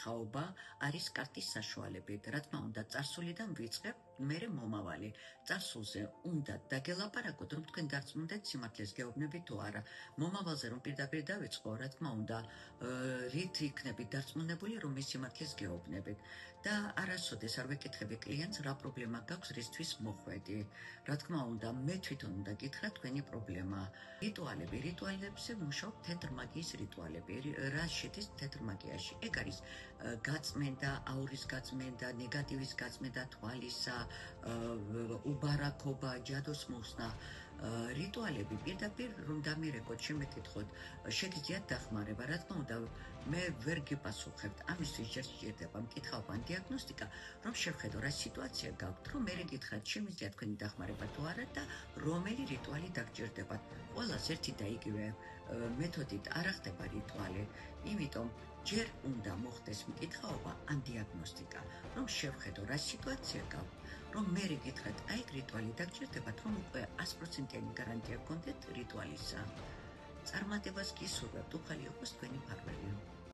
მკითხაობა არის კარტის საშუალებით. რა თქმა უნდა, წარსულიდან ვიწყებ, მერე მომავალი. წარსულზე უნდა დაგელაპარაკოთ, რომ თქვენ დარწმუნდეთ სიმართლეს გეუბნებით თუ არა. მომავალზე რომ პირდაპირ დავიწყო, რა თქმა უნდა, რით იქნებით დარწმუნებული, რომ ის სიმართლეს გეუბნებით. და არასოდეს არ ვეკითხები კლიენტს, რა პრობლემა გაქვს, რისთვის მოხვედი. რა თქმა უნდა, მე თვითონ უნდა გითხრა თქვენი პრობლემა. რიტუალებზე მუშაობ თეთრ მაგიის რიტუალები. რა შედის თეთრ მაგიაში? ეგ არის გაწმენდა, აურის გაწმენდა, ნეგატივის გაწმენდა, თვალისა, უბარაქობა, ჯადოს მოხსნა. რიტუალები პირდაპირ რომ დამირეკოთ, შემეკითხოთ, შეგიძლიათ დახმარება. რა თქმა უნდა, მე ვერ გიპასუხებთ. ამისთვის ჯერ სჭირდება მკითხაობა, დიაგნოსტიკა, რომ შევხედო რა სიტუაცია გაქვთ, რომ მე გითხრათ, შემიძლია თქვენი დახმარება თუ არა და რომელი რიტუალი დაგჭირდებათ. ყველას ერთი და იგივე მეთოდით არ ხდება რიტუალი, იმიტომ ჯერ უნდა მოხდეს მკითხაობა ან დიაგნოსტიკა, რომ შევხედო რა სიტუაცია გაქვთ, რომ მე გითხრათ, აი ეგ რიტუალი დაგჭირდებათ, რომ უკვე 100%-იანი გარანტია გქონდეთ რიტუალისა. წარმატებას გისურვებთ, უფალი იყოს თქვენი ფარველი.